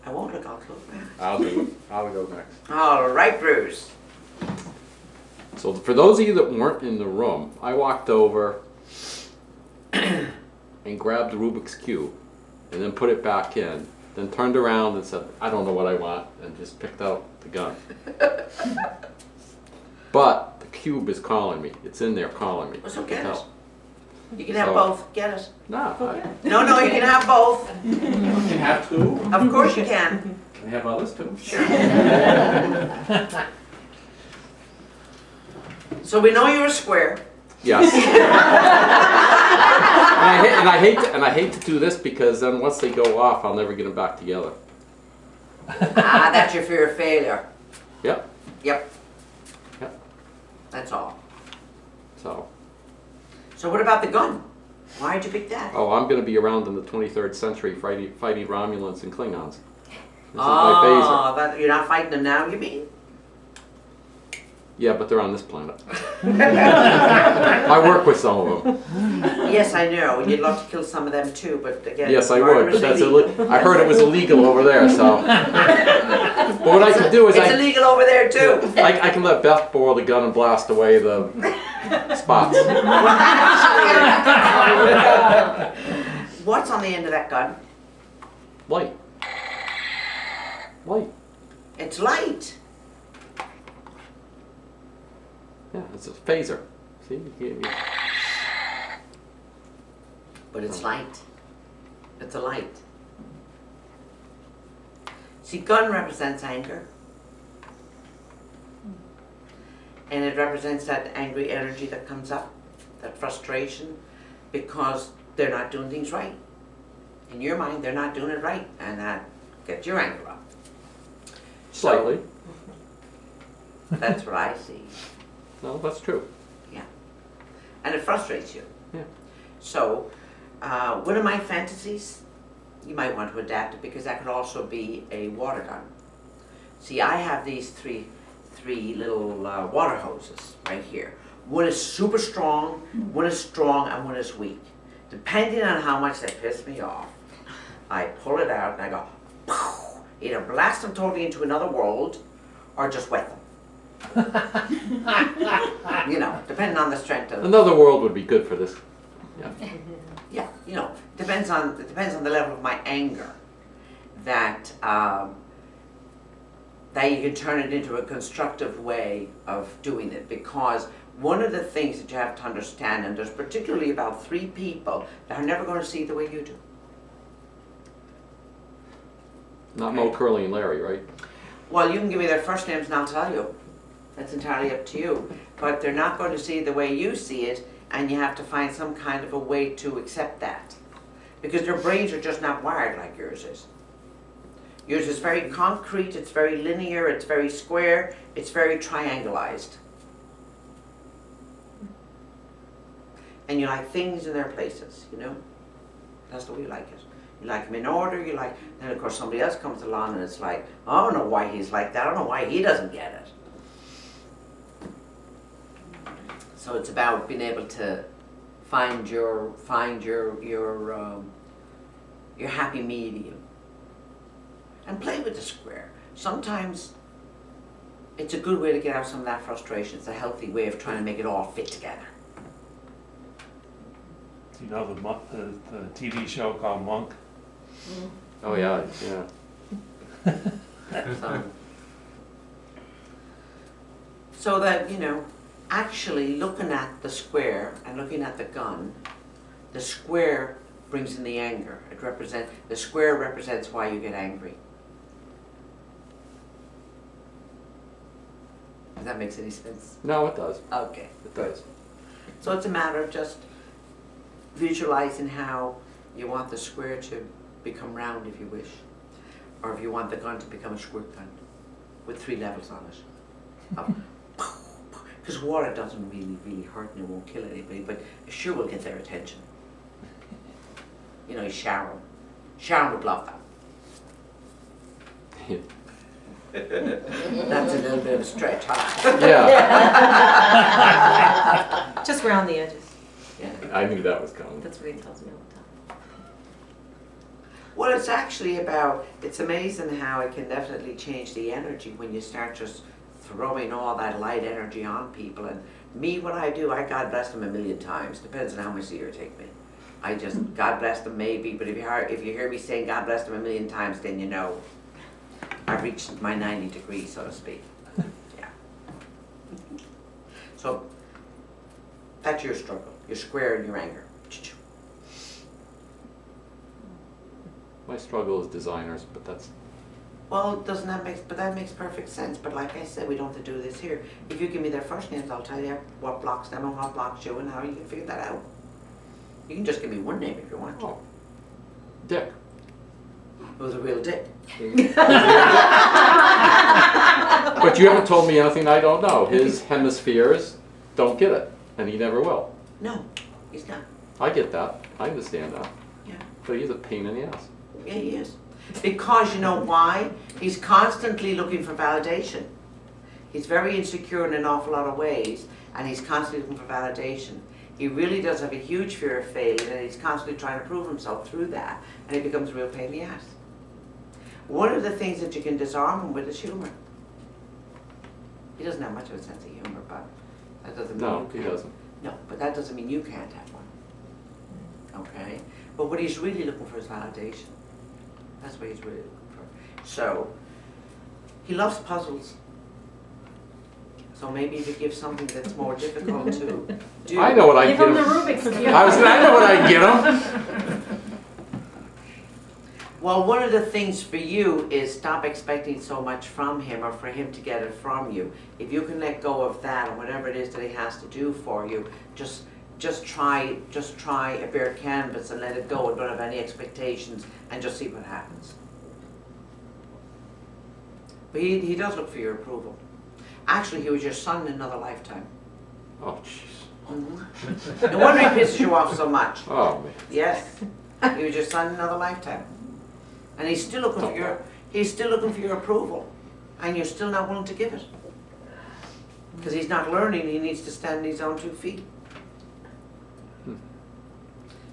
I won't look, I'll look. I'll do it. I'll go next. All right, Bruce. So for those of you that weren't in the room, I walked over and grabbed the Rubik's Cube and then put it back in, then turned around and said, I don't know what I want, and just picked out the gun. But the cube is calling me. It's in there calling me. So I get can it. tell. You can have So- both. Get it. No, No, you can have both. I can have two. Of course you can. I have others too. Sure. So we know you're a square. Yes. and I hate to do this because then once they go off, I'll never get them back together. That's your fear of failure. Yep. Yep. Yep. That's all. So. So what about the gun? Why'd you pick that? Oh, I'm going to be around in the 23rd century fighting Romulans and Klingons. This is my phaser. You're not fighting them now, you mean? Yeah, but they're on this planet. I work with some of them. Yes, I know. You'd love to kill some of them too, but again, Yes, I murder would, is but that's illegal. I heard it was illegal over there, so. But what I can do is It's illegal over there too. I can let Beth borrow the gun and blast away the spots. What's on the end of that gun? Light. Light. It's light. Yeah, it's a phaser. See? But it's light. It's a light. See, gun represents anger. And it represents that angry energy that comes up, that frustration, because they're not doing things right. In your mind, they're not doing it right, and that gets your anger up. Slightly. That's what I see. No, that's true. Yeah. And it frustrates you. Yeah. So, one of my fantasies, you might want to adapt it because that could also be a water gun. See, I have these three little water hoses right here. One is super strong, one is strong, and one is weak. Depending on how much they piss me off, I pull it out and I go, pow! Either blast them totally into another world or just wet them. You know, depending on the strength of Another world would be good for this. Yeah. Yeah, you know, it depends on the level of my anger that that you can turn it into a constructive way of doing it, because one of the things that you have to understand, and there's particularly about 3 people that are never going to see it the way you do. Not Mo, Curly, and Larry, right? Well, you can give me their first names and I'll tell you. That's entirely up to you. But they're not going to see it the way you see it, and you have to find some kind of a way to accept that. Because their brains are just not wired like yours is. Yours is very concrete, it's very linear, it's very square, it's very triangulized. And you like things in their places, you know? That's the way you like it. You like them in order, then of course somebody else comes along and it's like, I don't know why he's like that, I don't know why he doesn't get it. So it's about being able to find your happy medium. And play with the square. Sometimes it's a good way to get out some of that frustration. It's a healthy way of trying to make it all fit together. Do you know the TV show called Monk? Oh yeah, yeah. So that, you know, actually looking at the square and looking at the gun, the square brings in the anger. The square represents why you get angry. If that makes any sense? No, it does. Okay. It does. So it's a matter of just visualizing how you want the square to become round if you wish, or if you want the gun to become a squirt gun with 3 levels on it. Because water doesn't really hurt and it won't kill anybody, but it sure will get their attention. You know, Sharon. Sharon would love that. That's a little bit of a stretch, huh? Yeah. Just round the edges. Yeah. I knew that was coming. That's what he tells me all the time. Well, it's actually about, it's amazing how it can definitely change the energy when you start just throwing all that light energy on people. And me, what I do, I God bless them a million times, depends on how much they irritate me. I just, God bless them maybe, but if you hear me saying God bless them a million times, then you know I've reached my 90 degrees, so to speak. Yeah. So, that's your struggle, your square and your anger. My struggle is designers, but that's, Well, doesn't that make, but that makes perfect sense, but like I said, we don't have to do this here. If you give me their first names, I'll tell you what blocks them and what blocks you and how you can figure that out. You can just give me one name if you want to. oh, Dick. Who's a real dick? But you haven't told me anything I don't know. His hemispheres don't get it, and he never will. No, he's not. I get that. I understand that. Yeah. But he's a pain in the ass. Yeah, he is. Because you know why? He's constantly looking for validation. He's very insecure in an awful lot of ways, and he's constantly looking for validation. He really does have a huge fear of failure, and he's constantly trying to prove himself through that, and he becomes a real pain in the ass. One of the things that you can disarm him with is humor. He doesn't have much of a sense of humor, but that doesn't mean No, you he can't. doesn't. No, but that doesn't mean you can't have one. Okay? But what he's really looking for is validation. That's what he's really looking for. So, he loves puzzles. So maybe if you give something that's more difficult to do. I know what I Give get him the him. Rubik's Cube. I know what I get him. Well, one of the things for you is stop expecting so much from him or for him to get it from you. If you can let go of that or whatever it is that he has to do for you, just try a bare canvas and let it go and don't have any expectations and just see what happens. But he does look for your approval. Actually, he was your son in another lifetime. Oh, jeez. Mm-hmm. No wonder he pisses you off so much. Oh, man. Yes, he was your son in another lifetime. And he's still looking for your approval, and you're still not willing to give it. Because he's not learning, he needs to stand on his own 2 feet.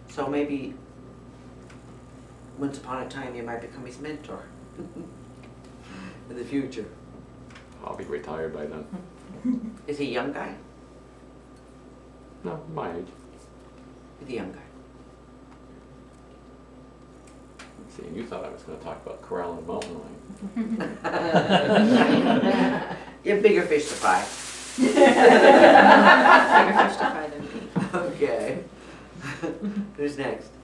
So maybe once upon a time you might become his mentor in the future. I'll be retired by then. Is he a young guy? No, my age. He's a young guy. Let's see, you thought I was going to talk about corral and mountain lion. You have bigger fish to fry. Bigger fish to fry than me. Okay. Who's next?